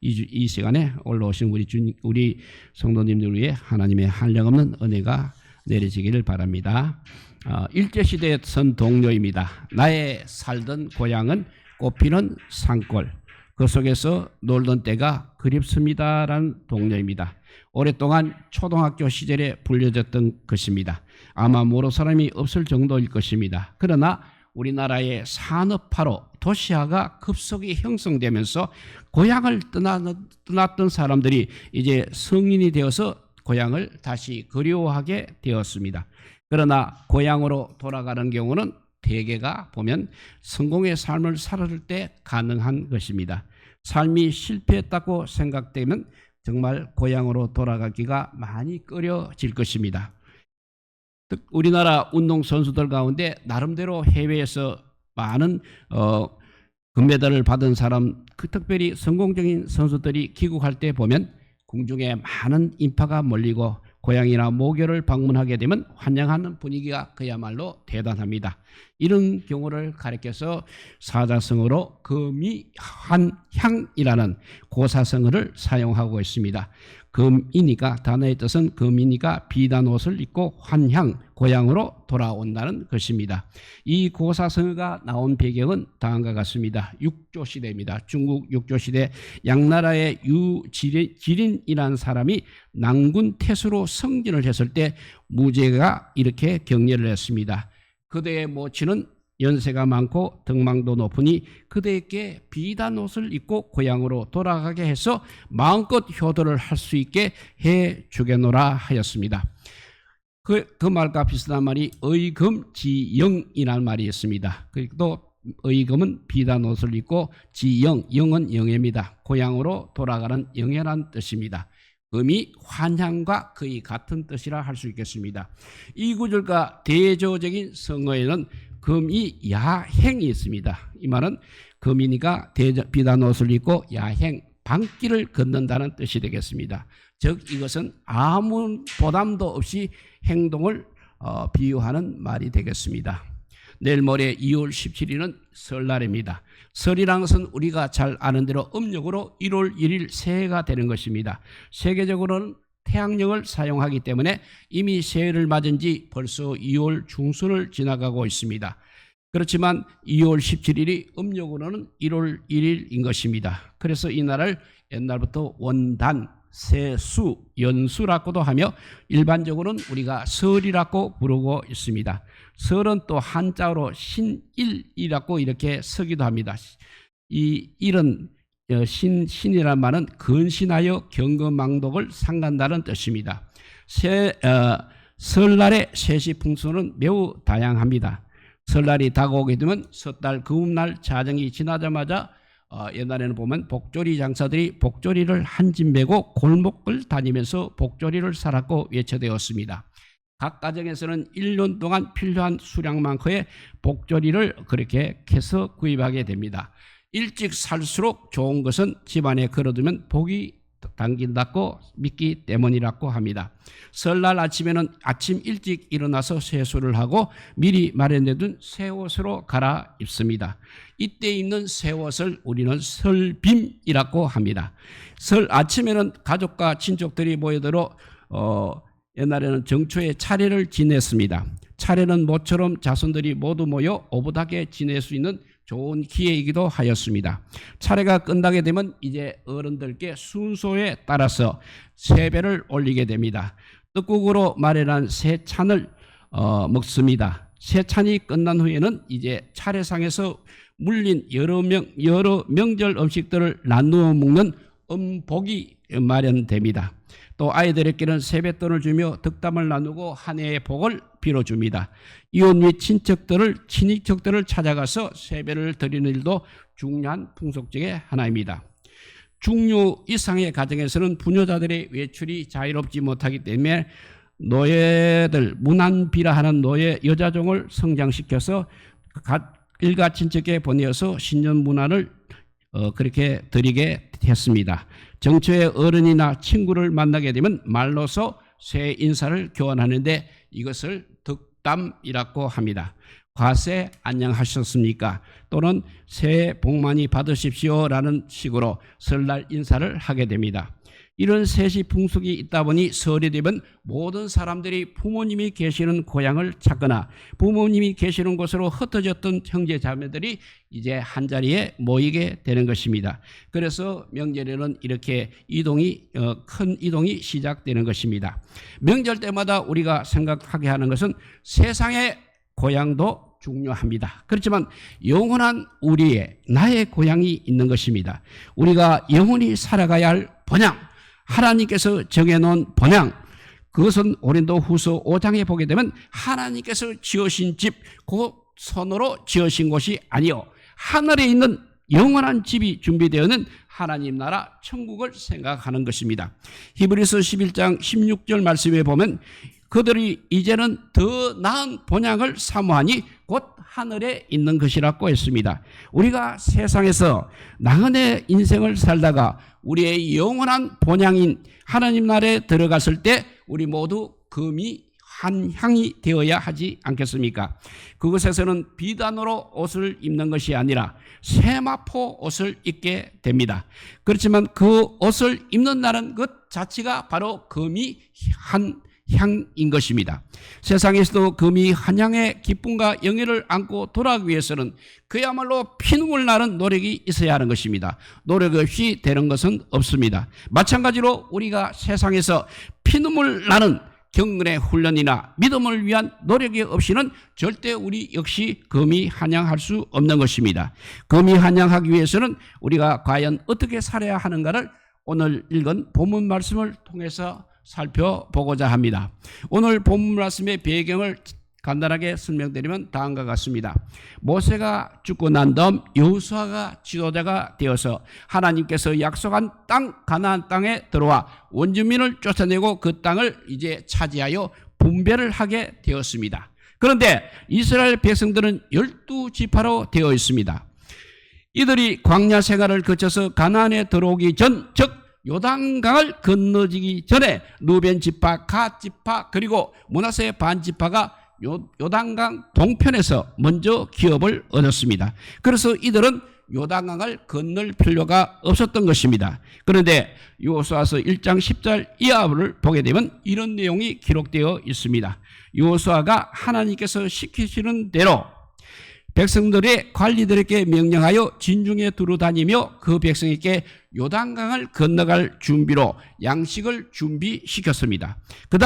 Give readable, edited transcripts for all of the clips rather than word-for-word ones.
이 시간에 올라오신 우리 성도님들 위해 하나님의 한량없는 은혜가 내리시기를 바랍니다. 일제시대의 선 동료입니다. 나의 살던 고향은 꽃피는 산골, 그 속에서 놀던 때가 그립습니다라는 동료입니다. 오랫동안 초등학교 시절에 불려졌던 것입니다. 아마 모르는 사람이 없을 정도일 것입니다. 그러나 우리나라의 산업화로 도시화가 급속히 형성되면서 고향을 떠났던 사람들이 이제 성인이 되어서 고향을 다시 그리워하게 되었습니다. 그러나 고향으로 돌아가는 경우는 대개가 보면 성공의 삶을 살았을 때 가능한 것입니다. 삶이 실패했다고 생각되면 정말 고향으로 돌아가기가 많이 꺼려질 것입니다. 우리나라 운동선수들 가운데 나름대로 해외에서 많은 금메달을 받은 사람, 특별히 성공적인 선수들이 귀국할 때 보면 궁중에 많은 인파가 몰리고 고향이나 모교를 방문하게 되면 환영하는 분위기가 그야말로 대단합니다. 이런 경우를 가리켜서 사자성어로 금이환향이라는 고사성어를 사용하고 있습니다. 금이니까 단어의 뜻은 금이니까 비단 옷을 입고 환향, 고향으로 돌아온다는 것입니다. 이 고사성어가 나온 배경은 다음과 같습니다. 육조시대입니다. 중국 육조시대 양나라의 유지린이라는 사람이 난군 태수로 승진을 했을 때 무제가 이렇게 격려를 했습니다. 그대의 모친은 연세가 많고 덕망도 높으니 그대에게 비단 옷을 입고 고향으로 돌아가게 해서 마음껏 효도를 할 수 있게 해주겠노라 하였습니다. 그 말과 비슷한 말이 의금지영이라는 말이 있습니다. 그리고 의금은 비단 옷을 입고 지영, 영은 영예입니다. 고향으로 돌아가는 영예란 뜻입니다. 금이 환향과 거의 같은 뜻이라 할 수 있겠습니다. 이 구절과 대조적인 성어에는 금이 야행이 있습니다. 이 말은 금이니까 비단 옷을 입고 야행, 방길을 걷는다는 뜻이 되겠습니다. 즉 이것은 아무 보담도 없이 행동을 비유하는 말이 되겠습니다. 내일 모레 2월 17일은 설날입니다. 설이라는 것은 우리가 잘 아는 대로 음력으로 1월 1일 새해가 되는 것입니다. 세계적으로는 태양력을 사용하기 때문에 이미 새해를 맞은 지 벌써 2월 중순을 지나가고 있습니다. 그렇지만 2월 17일이 음력으로는 1월 1일인 것입니다. 그래서 이날을 옛날부터 원단, 세수, 연수라고도 하며 일반적으로는 우리가 설이라고 부르고 있습니다. 설은 또 한자어로 신일이라고 이렇게 쓰기도 합니다. 이 일은 신이란 말은 근신하여 경거망독을 삼간다는 뜻입니다. 설날의 세시풍수는 매우 다양합니다. 설날이 다가오게 되면 섣달 금음날 자정이 지나자마자 옛날에는 보면 복조리 장사들이 복조리를 한 짐 메고 골목을 다니면서 복조리를 사라고 외쳐되었습니다. 각 가정에서는 1년 동안 필요한 수량만큼의 복조리를 그렇게 캐서 구입하게 됩니다. 일찍 살수록 좋은 것은 집안에 걸어두면 복이 당긴다고 믿기 때문이라고 합니다. 설날 아침에는 아침 일찍 일어나서 세수를 하고 미리 마련해둔 새 옷으로 갈아입습니다. 이때 입는 새 옷을 우리는 설빔이라고 합니다. 설 아침에는 가족과 친족들이 모여들어 옛날에는 정초에 차례를 지냈습니다. 차례는 모처럼 자손들이 모두 모여 오붓하게 지낼 수 있는 좋은 기회이기도 하였습니다. 차례가 끝나게 되면 이제 어른들께 순서에 따라서 세배를 올리게 됩니다. 떡국으로 마련한 새 찬을 먹습니다. 새 찬이 끝난 후에는 이제 차례상에서 물린 여러 명절 음식들을 나누어 먹는 음복이 마련됩니다. 또 아이들에게는 세뱃돈을 주며 덕담을 나누고 한 해의 복을 빌어줍니다. 이혼 및 친인척들을 찾아가서 세배를 드리는 일도 중요한 풍속 중의 하나입니다. 중류 이상의 가정에서는 부녀자들의 외출이 자유롭지 못하기 때문에 노예들, 문안비라 하는 노예 여자종을 성장시켜서 일가 친척에 보내어서 신년 문안을 그렇게 드리게 했습니다. 정초의 어른이나 친구를 만나게 되면 말로서 새 인사를 교환하는데 이것을 덕담이라고 합니다. 과세 안녕하셨습니까? 또는 새해 복 많이 받으십시오라는 식으로 설날 인사를 하게 됩니다. 이런 세시 풍속이 있다 보니 설이 되면 모든 사람들이 부모님이 계시는 고향을 찾거나 부모님이 계시는 곳으로 흩어졌던 형제 자매들이 이제 한자리에 모이게 되는 것입니다. 그래서 명절에는 이렇게 큰 이동이 시작되는 것입니다. 명절 때마다 우리가 생각하게 하는 것은 세상의 고향도 중요합니다. 그렇지만 영원한 나의 고향이 있는 것입니다. 우리가 영원히 살아가야 할 본향, 하나님께서 정해놓은 본향, 그것은 고린도후서 5장에 보게 되면 하나님께서 지으신 집, 그 손으로 지으신 곳이 아니요 하늘에 있는 영원한 집이 준비되어는 하나님 나라 천국을 생각하는 것입니다. 히브리서 11장 16절 말씀에 보면 그들이 이제는 더 나은 본향을 사모하니 곧 하늘에 있는 것이라고 했습니다. 우리가 세상에서 나그네 인생을 살다가 우리의 영원한 본향인 하나님 나라에 들어갔을 때 우리 모두 금이 한 향이 되어야 하지 않겠습니까? 그곳에서는 비단으로 옷을 입는 것이 아니라 세마포 옷을 입게 됩니다. 그렇지만 그 옷을 입는 날은 그 자체가 바로 금이 한 향인 것입니다. 세상에서도 금이 한 향의 기쁨과 영예를 안고 돌아가기 위해서는 그야말로 피눈물 나는 노력이 있어야 하는 것입니다. 노력 없이 되는 것은 없습니다. 마찬가지로 우리가 세상에서 피눈물 나는 경건의 훈련이나 믿음을 위한 노력이 없이는 절대 우리 역시 금이 한양할 수 없는 것입니다. 금이 한양하기 위해서는 우리가 과연 어떻게 살아야 하는가를 오늘 읽은 본문 말씀을 통해서 살펴보고자 합니다. 오늘 본문 말씀의 배경을 간단하게 설명드리면 다음과 같습니다. 모세가 죽고 난 다음 여호수아가 지도자가 되어서 하나님께서 약속한 땅 가나안 땅에 들어와 원주민을 쫓아내고 그 땅을 이제 차지하여 분배를 하게 되었습니다. 그런데 이스라엘 백성들은 12지파로 되어 있습니다. 이들이 광야 생활을 거쳐서 가나안에 들어오기 전, 즉 요단강을 건너지기 전에 루벤 지파, 갓 지파 그리고 므낫세 반 지파가 요단강 동편에서 먼저 기업을 얻었습니다. 그래서 이들은 요단강을 건널 필요가 없었던 것입니다. 그런데 여호수아서 1장 10절 이하를 보게 되면 이런 내용이 기록되어 있습니다. 여호수아가 하나님께서 시키시는 대로 백성들의 관리들에게 명령하여 진중에 두루 다니며 그 백성에게 요단강을 건너갈 준비로 양식을 준비시켰습니다. 그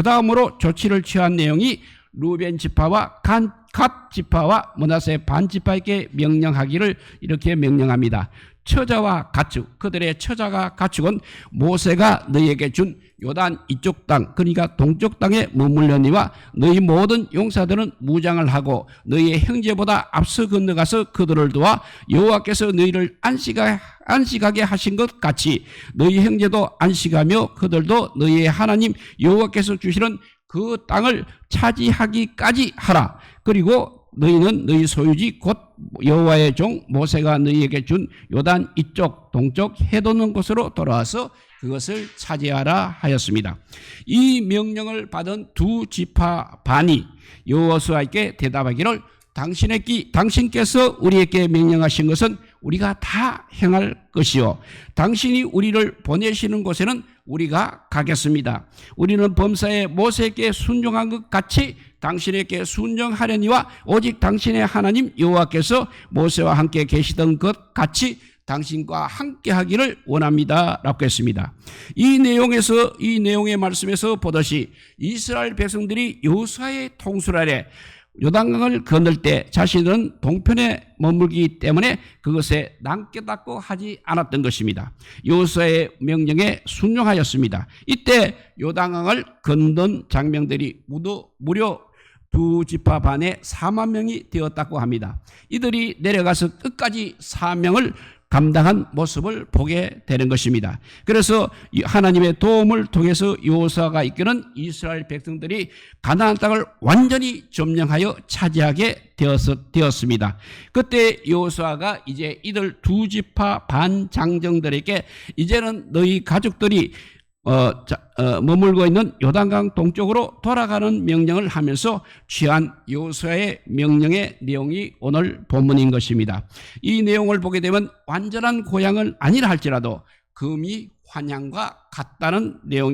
다음으로 조치를 취한 내용이 루벤 지파와 갓 지파와 므낫세 반 지파에게 명령하기를 이렇게 명령합니다. 처자와 가축, 그들의 처자가 가축은 모세가 너희에게 준 요단 이쪽 땅, 그러니까 동쪽 땅에 머물려니와 너희 모든 용사들은 무장을 하고 너희의 형제보다 앞서 건너가서 그들을 도와 여호와께서 너희를 안식하게 하신 것 같이 너희 형제도 안식하며 그들도 너희의 하나님 여호와께서 주시는 그 땅을 차지하기까지 하라. 그리고 너희는 너희 소유지 곧 여호와의 종 모세가 너희에게 준 요단 이쪽 동쪽 해돋는 곳으로 돌아와서 그것을 차지하라 하였습니다. 이 명령을 받은 두 지파 반이 여호수아에게 대답하기를 당신께서 우리에게 명령하신 것은 우리가 다 행할 것이요 당신이 우리를 보내시는 곳에는 우리가 가겠습니다. 우리는 범사에 모세에게 순종한 것 같이 당신에게 순종하려니와 오직 당신의 하나님 여호와께서 모세와 함께 계시던 것 같이 당신과 함께 하기를 원합니다 라고 했습니다. 이 내용의 말씀에서 보듯이 이스라엘 백성들이 여호수아의 통솔 아래 요단강을 건널 때 자신은 동편에 머물기 때문에 그것에 남깨닫고 하지 않았던 것입니다. 여호수아의 명령에 순종하였습니다. 이때 요단강을 건넌 장병들이 무려 두 지파 반에 4만 명이 되었다고 합니다. 이들이 내려가서 끝까지 사명을 감당한 모습을 보게 되는 것입니다. 그래서 하나님의 도움을 통해서 여호수아가 이끄는 이스라엘 백성들이 가나안 땅을 완전히 점령하여 차지하게 되었습니다. 그때 여호수아가 이제 이들 두 지파 반 장정들에게 이제는 너희 가족들이 머물고 있는 요단강 동쪽으로 돌아가는 명령을 하면서 취한 여호수아의 명령의 내용이 오늘 본문인 것입니다. 이 내용을 보게 되면 완전한 고향은 아니라 할지라도 금이 환향과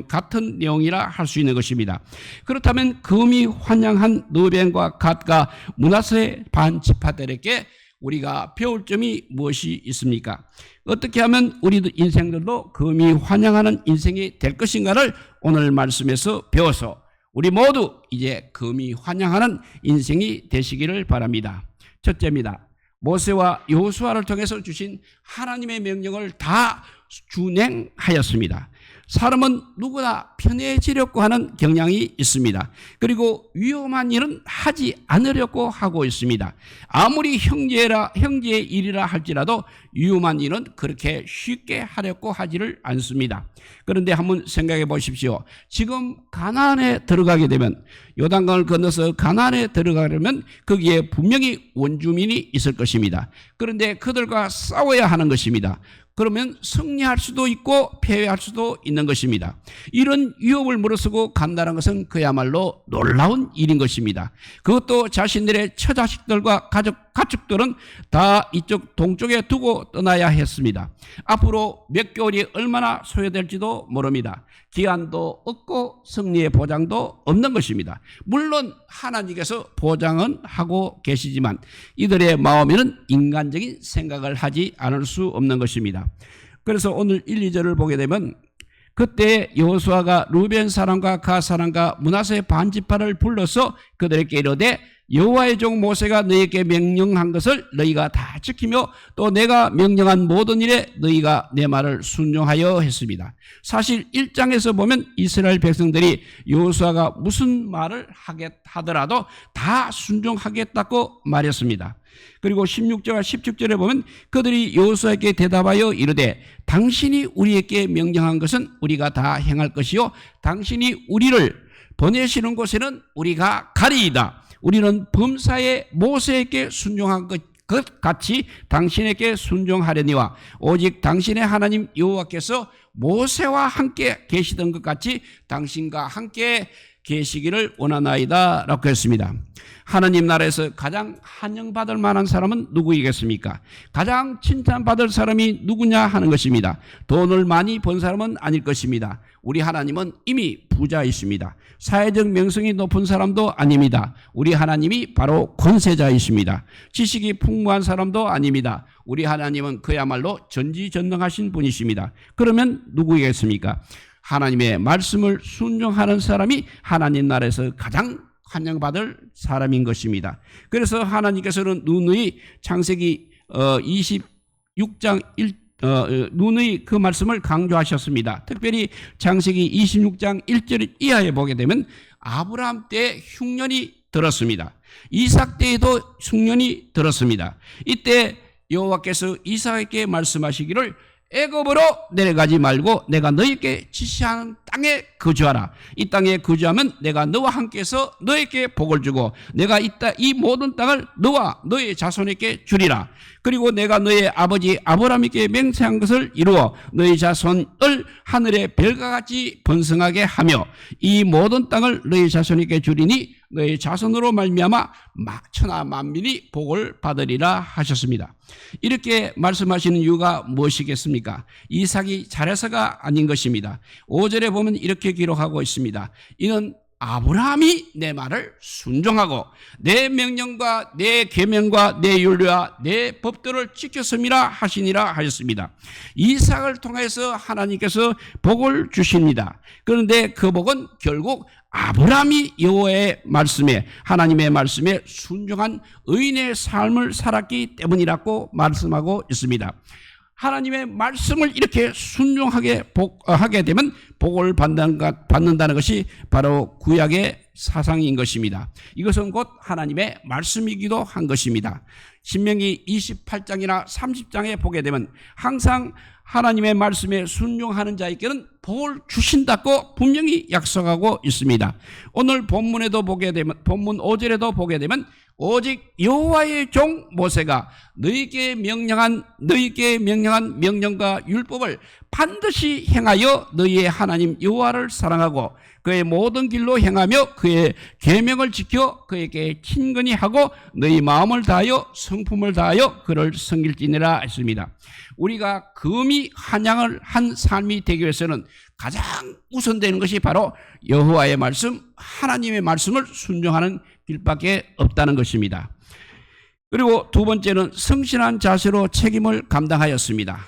같은 내용이라 할 수 있는 것입니다. 그렇다면 금이 환향한 르벤과 갓과 므낫세 반 지파들에게 우리가 배울 점이 무엇이 있습니까? 어떻게 하면 우리 인생들도 금이 환영하는 인생이 될 것인가를 오늘 말씀에서 배워서 우리 모두 이제 금이 환영하는 인생이 되시기를 바랍니다. 첫째입니다. 모세와 여호수아를 통해서 주신 하나님의 명령을 다 준행하였습니다. 사람은 누구나 편해지려고 하는 경향이 있습니다. 그리고 위험한 일은 하지 않으려고 하고 있습니다. 아무리 형제의 일이라 할지라도 위험한 일은 그렇게 쉽게 하려고 하지를 않습니다. 그런데 한번 생각해 보십시오. 지금 가나안에 들어가게 되면, 요단강을 건너서 가나안에 들어가려면 거기에 분명히 원주민이 있을 것입니다. 그런데 그들과 싸워야 하는 것입니다. 그러면 승리할 수도 있고 패배할 수도 있는 것입니다. 이런 위협을 무릅쓰고 간다는 것은 그야말로 놀라운 일인 것입니다. 그것도 자신들의 처자식들과 가축들은 다 이쪽 동쪽에 두고 떠나야 했습니다. 앞으로 몇 개월이 얼마나 소요될지도 모릅니다. 기한도 없고 승리의 보장도 없는 것입니다. 물론 하나님께서 보장은 하고 계시지만 이들의 마음에는 인간적인 생각을 하지 않을 수 없는 것입니다. 그래서 오늘 1, 2절을 보게 되면 그때 여호수아가 루벤 사람과 갓 사람과 므낫세 반 지파를 불러서 그들에게 이르되 여호와의 종 모세가 너희에게 명령한 것을 너희가 다 지키며 또 내가 명령한 모든 일에 너희가 내 말을 순종하여 했습니다. 사실 1장에서 보면 이스라엘 백성들이 여호수아가 무슨 말을 하더라도 다 순종하겠다고 말했습니다. 그리고 16절과 17절에 보면 그들이 여호수아에게 대답하여 이르되 당신이 우리에게 명령한 것은 우리가 다 행할 것이요 당신이 우리를 보내시는 곳에는 우리가 가리이다. 우리는 범사에 모세에게 순종한 것 같이 당신에게 순종하려니와 오직 당신의 하나님 여호와께서 모세와 함께 계시던 것 같이 당신과 함께 계시기를 원하나이다 라고 했습니다. 하나님 나라에서 가장 환영받을 만한 사람은 누구이겠습니까? 가장 칭찬받을 사람이 누구냐 하는 것입니다. 돈을 많이 번 사람은 아닐 것입니다. 우리 하나님은 이미 부자이십니다. 사회적 명성이 높은 사람도 아닙니다. 우리 하나님이 바로 권세자이십니다. 지식이 풍부한 사람도 아닙니다. 우리 하나님은 그야말로 전지전능하신 분이십니다. 그러면 누구이겠습니까? 하나님의 말씀을 순종하는 사람이 하나님 나라에서 가장 환영받을 사람인 것입니다. 그래서 하나님께서는 누누이 창세기 26장 1 누누이 그 말씀을 강조하셨습니다. 특별히 창세기 26장 1절 이하에 보게 되면 아브라함 때 흉년이 들었습니다. 이삭 때에도 흉년이 들었습니다. 이때 여호와께서 이삭에게 말씀하시기를 애굽으로 내려가지 말고 내가 너희에게 지시하는 땅에 거주하라. 이 땅에 거주하면 내가 너와 함께해서 너에게 복을 주고 내가 이 모든 땅을 너와 너의 자손에게 주리라. 그리고 내가 너의 아버지 아브라함에게 맹세한 것을 이루어 너의 자손을 하늘의 별과 같이 번성하게 하며 이 모든 땅을 너의 자손에게 주리니 너의 자손으로 말미암아 천하 만민이 복을 받으리라 하셨습니다. 이렇게 말씀하시는 이유가 무엇이겠습니까? 이삭이 잘해서가 아닌 것입니다. 5절에 보면 이렇게 기록하고 있습니다. 이는 아브라함이 내 말을 순종하고 내 명령과 내 계명과 내 율례와 내 법도를 지켰음이라 하시니라 하였습니다. 이삭을 통해서 하나님께서 복을 주십니다. 그런데 그 복은 결국 아브라함이 여호와의 말씀에 하나님의 말씀에 순종한 의인의 삶을 살았기 때문이라고 말씀하고 있습니다. 하나님의 말씀을 이렇게 순종하게 하게 되면 복을 받는다는 것이 바로 구약의 사상인 것입니다. 이것은 곧 하나님의 말씀이기도 한 것입니다. 신명기 28장이나 30장에 보게 되면 항상 하나님의 말씀에 순종하는 자에게는 복을 주신다고 분명히 약속하고 있습니다. 오늘 본문에도 보게 되면 본문 5절에도 보게 되면 오직 여호와의 종 모세가 너희에게 명령한 명령과 율법을 반드시 행하여 너희의 하나님 여호와를 사랑하고 그의 모든 길로 행하며 그의 계명을 지켜 그에게 친근히 하고 너희 마음을 다하여 성품을 다하여 그를 섬길지니라 했습니다. 우리가 금이 한양을 한 삶이 되기 위해서는 가장 우선되는 것이 바로 여호와의 말씀, 하나님의 말씀을 순종하는 길밖에 없다는 것입니다. 그리고 두 번째는 성실한 자세로 책임을 감당하였습니다.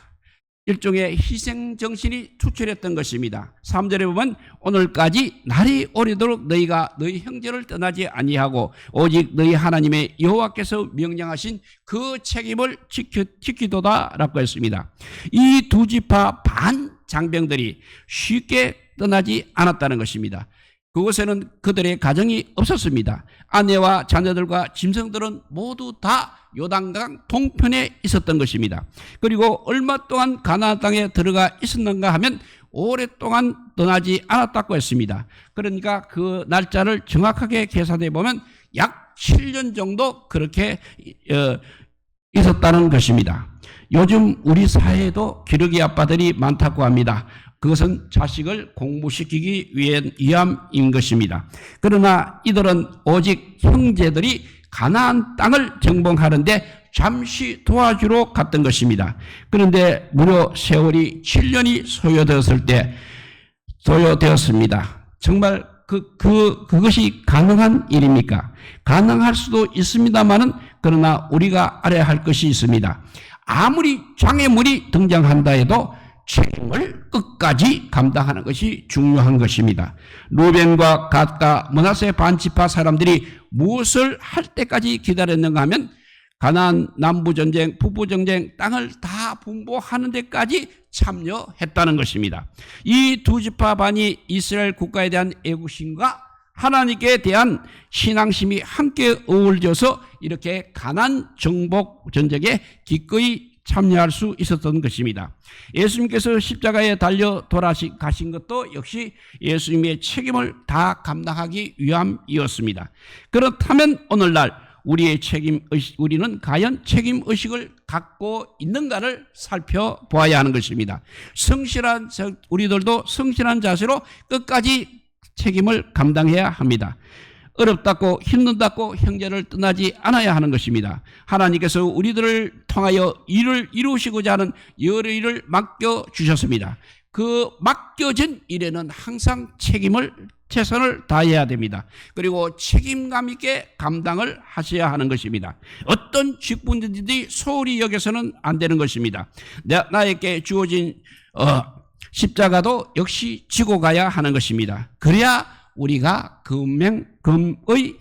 일종의 희생정신이 투철했던 것입니다. 3절에 보면 오늘까지 날이 오래도록 너희가 너희 형제를 떠나지 아니하고 오직 너희 하나님의 여호와께서 명령하신 그 책임을 지키도다라고 했습니다. 이 두 지파 반 장병들이 쉽게 떠나지 않았다는 것입니다. 그곳에는 그들의 가정이 없었습니다. 아내와 자녀들과 짐승들은 모두 다 요단강 동편에 있었던 것입니다. 그리고 얼마 동안 가나안 땅에 들어가 있었는가 하면 오랫동안 떠나지 않았다고 했습니다. 그러니까 그 날짜를 정확하게 계산해 보면 약 7년 정도 그렇게 있었다는 것입니다. 요즘 우리 사회에도 기러기 아빠들이 많다고 합니다. 그것은 자식을 공부시키기 위함인 것입니다. 그러나 이들은 오직 형제들이 가나안 땅을 정복하는데 잠시 도와주러 갔던 것입니다. 그런데 무려 세월이 7년이 소요되었습니다. 정말 그것이 가능한 일입니까? 가능할 수도 있습니다만은 그러나 우리가 알아야 할 것이 있습니다. 아무리 장애물이 등장한다 해도 책임을 끝까지 감당하는 것이 중요한 것입니다. 루벤과 갓과 므낫세 반지파 사람들이 무엇을 할 때까지 기다렸는가 하면 가나안 남부전쟁, 북부전쟁 땅을 다 분보하는 데까지 참여했다는 것입니다. 이 두 지파 반이 이스라엘 국가에 대한 애국심과 하나님께 대한 신앙심이 함께 어우러져서 이렇게 가나안 정복 전쟁에 기꺼이 참여할 수 있었던 것입니다. 예수님께서 십자가에 달려 돌아가신 것도 역시 예수님의 책임을 다 감당하기 위함이었습니다. 그렇다면 오늘날 우리는 과연 책임의식을 갖고 있는가를 살펴보아야 하는 것입니다. 우리들도 성실한 자세로 끝까지 책임을 감당해야 합니다. 어렵다고 힘든다고 형제를 떠나지 않아야 하는 것입니다. 하나님께서 우리들을 통하여 일을 이루시고자 하는 여러 일을 맡겨주셨습니다. 그 맡겨진 일에는 항상 최선을 다해야 됩니다. 그리고 책임감 있게 감당을 하셔야 하는 것입니다. 어떤 직분들이 소홀히 여겨서는 안 되는 것입니다. 나에게 주어진 십자가도 역시 지고 가야 하는 것입니다. 그래야 우리가 금의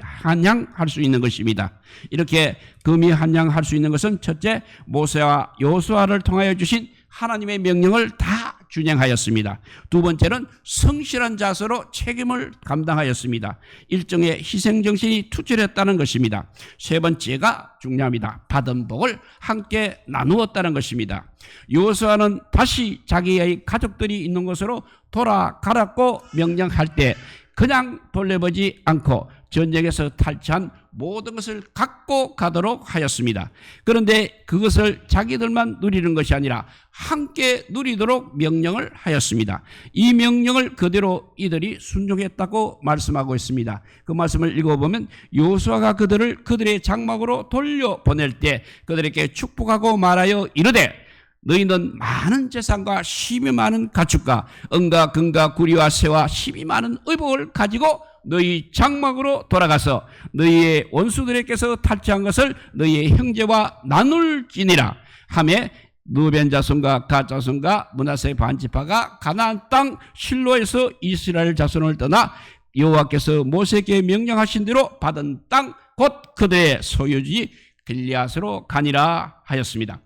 한양할 수 있는 것입니다. 이렇게 금이 한양할 수 있는 것은 첫째, 모세와 여호수아를 통하여 주신 하나님의 명령을 다 준행하였습니다. 두 번째는 성실한 자세로 책임을 감당하였습니다. 일종의 희생정신이 투철했다는 것입니다. 세 번째가 중요합니다. 받은 복을 함께 나누었다는 것입니다. 여호수아는 다시 자기의 가족들이 있는 곳으로 돌아가라고 명령할 때 그냥 돌려보지 않고 전쟁에서 탈취한 모든 것을 갖고 가도록 하였습니다. 그런데 그것을 자기들만 누리는 것이 아니라 함께 누리도록 명령을 하였습니다. 이 명령을 그대로 이들이 순종했다고 말씀하고 있습니다. 그 말씀을 읽어보면 여호수아가 그들의 장막으로 돌려보낼 때 그들에게 축복하고 말하여 이르되 너희는 많은 재산과 힘이 많은 가축과 은과 금과 구리와 새와 힘이 많은 의복을 가지고 너희 장막으로 돌아가서 너희의 원수들에게서 탈취한 것을 너희의 형제와 나눌지니라 하매 루벤 자손과 갓 자손과 므낫세 반지파가 가나안 땅 실로에서 이스라엘 자손을 떠나 여호와께서 모세에게 명령하신 대로 받은 땅 곧 그들의 소유지 길리앗으로 가니라 하였습니다.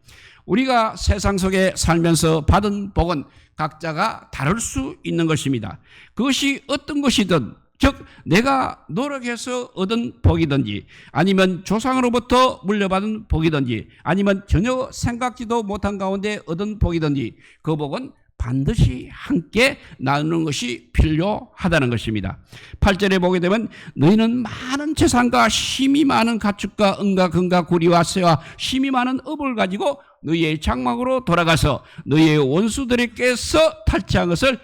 우리가 세상 속에 살면서 받은 복은 각자가 다를 수 있는 것입니다. 그것이 어떤 것이든 즉 내가 노력해서 얻은 복이든지 아니면 조상으로부터 물려받은 복이든지 아니면 전혀 생각지도 못한 가운데 얻은 복이든지 그 복은 반드시 함께 나누는 것이 필요하다는 것입니다. 8절에 보게 되면 너희는 많은 재산과 힘이 많은 가축과 은과 금과 구리와 새와 힘이 많은 업을 가지고 너희의 장막으로 돌아가서 너희의 원수들에게서 탈취한 것을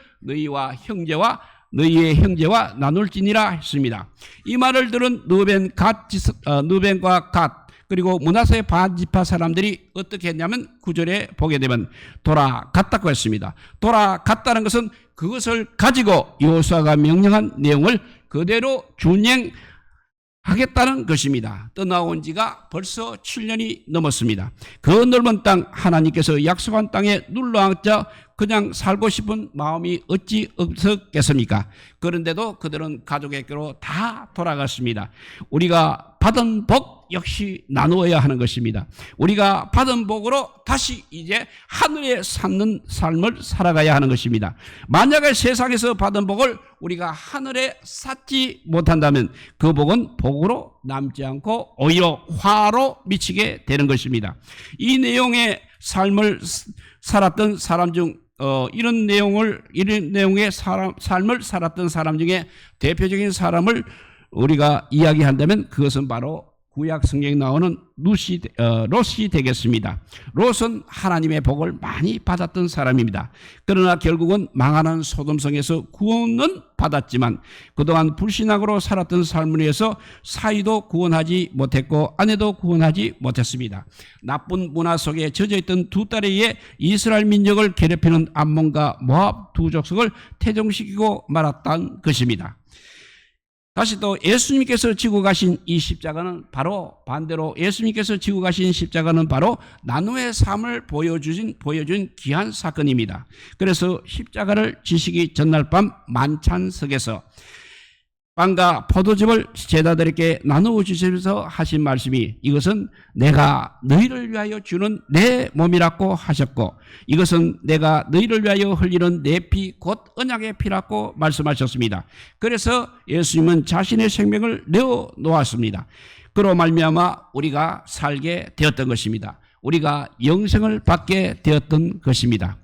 너희의 형제와 나눌지니라 했습니다. 이 말을 들은 누벤과 갓 그리고 므낫세 반지파 사람들이 어떻게 했냐면 9절에 보게 되면 돌아갔다고 했습니다. 돌아갔다는 것은 그것을 가지고 여호수아가 명령한 내용을 그대로 준행하겠다는 것입니다. 떠나온 지가 벌써 7년이 넘었습니다. 그 넓은 땅, 하나님께서 약속한 땅에 눌러앉아 그냥 살고 싶은 마음이 어찌 없었겠습니까? 그런데도 그들은 가족에게로 다 돌아갔습니다. 우리가 받은 복 역시 나누어야 하는 것입니다. 우리가 받은 복으로 다시 이제 하늘에 사는 삶을 살아가야 하는 것입니다. 만약에 세상에서 받은 복을 우리가 하늘에 쌓지 못한다면 그 복은 복으로 남지 않고 오히려 화로 미치게 되는 것입니다. 이 내용의 삶을 살았던 사람 중 이런 내용의 삶을 살았던 사람 중에 대표적인 사람을 우리가 이야기한다면 그것은 바로 구약 성경에 나오는 롯이 되겠습니다. 롯은 하나님의 복을 많이 받았던 사람입니다. 그러나 결국은 망하는 소돔성에서 구원은 받았지만 그동안 불신앙으로 살았던 삶을 위해서 사위도 구원하지 못했고 아내도 구원하지 못했습니다. 나쁜 문화 속에 젖어있던 두 딸에 의해 이스라엘 민족을 괴롭히는 암몬과 모압 두 족속을 태종시키고 말았다는 것입니다. 다시 또 예수님께서 지고 가신 이 십자가는 바로 반대로 예수님께서 지고 가신 십자가는 바로 나누의 삶을 보여준 귀한 사건입니다. 그래서 십자가를 지시기 전날 밤 만찬석에서 빵과 포도즙을 제자들에게 나누어 주시면서 하신 말씀이 이것은 내가 너희를 위하여 주는 내 몸이라고 하셨고 이것은 내가 너희를 위하여 흘리는 내 피 곧 언약의 피라고 말씀하셨습니다. 그래서 예수님은 자신의 생명을 내어 놓았습니다. 그로 말미암아 우리가 살게 되었던 것입니다. 우리가 영생을 받게 되었던 것입니다.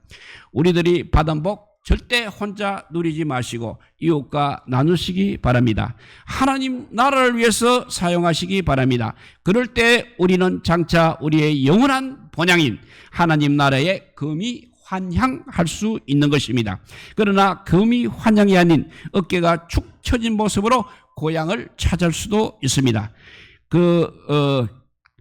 우리들이 받은 복 절대 혼자 누리지 마시고 이웃과 나누시기 바랍니다. 하나님 나라를 위해서 사용하시기 바랍니다. 그럴 때 우리는 장차 우리의 영원한 본향인 하나님 나라에 금이 환향할 수 있는 것입니다. 그러나 금이 환향이 아닌 어깨가 축 처진 모습으로 고향을 찾을 수도 있습니다.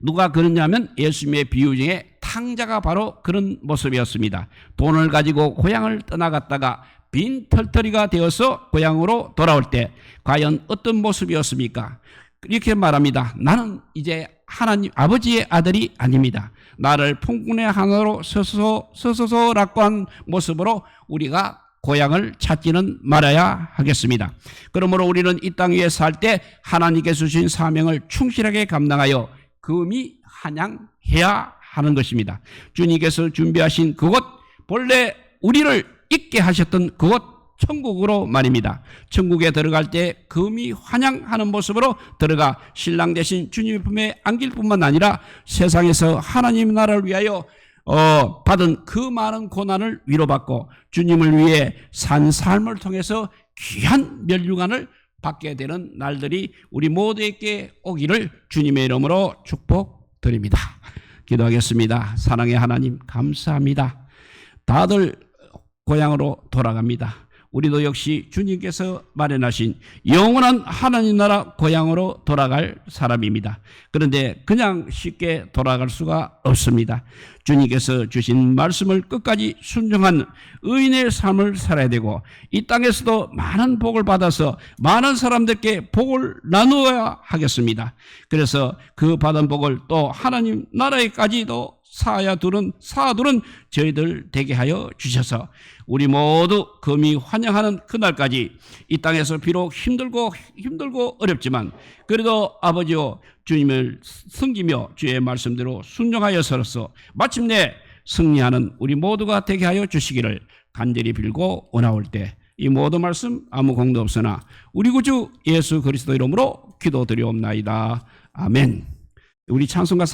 누가 그러냐면 예수님의 비유 중에 탕자가 바로 그런 모습이었습니다. 돈을 가지고 고향을 떠나갔다가 빈 털터리가 되어서 고향으로 돌아올 때 과연 어떤 모습이었습니까? 이렇게 말합니다. 나는 이제 하나님 아버지의 아들이 아닙니다. 나를 풍군의 하나로 서서서라고 한 모습으로 우리가 고향을 찾지는 말아야 하겠습니다. 그러므로 우리는 이 땅 위에 살 때 하나님께서 주신 사명을 충실하게 감당하여 금이 환향해야 하는 것입니다. 주님께서 준비하신 그곳, 본래 우리를 있게 하셨던 그곳 천국으로 말입니다. 천국에 들어갈 때 금이 환향하는 모습으로 들어가 신랑 대신 주님의 품에 안길 뿐만 아니라 세상에서 하나님 나라를 위하여 받은 그 많은 고난을 위로받고 주님을 위해 산 삶을 통해서 귀한 멸류관을 받게 되는 날들이 우리 모두에게 오기를 주님의 이름으로 축복드립니다. 기도하겠습니다. 사랑의 하나님 감사합니다. 다들 고향으로 돌아갑니다. 우리도 역시 주님께서 마련하신 영원한 하나님 나라 고향으로 돌아갈 사람입니다. 그런데 그냥 쉽게 돌아갈 수가 없습니다. 주님께서 주신 말씀을 끝까지 순종한 의인의 삶을 살아야 되고 이 땅에서도 많은 복을 받아서 많은 사람들께 복을 나누어야 하겠습니다. 그래서 그 받은 복을 또 하나님 나라에까지도 쌓아두는 저희들 되게 하여 주셔서 우리 모두 금이 환영하는 그날까지 이 땅에서 비록 힘들고 어렵지만 그래도 아버지요 주님을 섬기며 주의 말씀대로 순종하여서로서 마침내 승리하는 우리 모두가 되게 하여 주시기를 간절히 빌고 원하올 때 이 모든 말씀 아무 공도 없으나 우리 구주 예수 그리스도 이름으로 기도드리옵나이다. 아멘. 우리 찬송가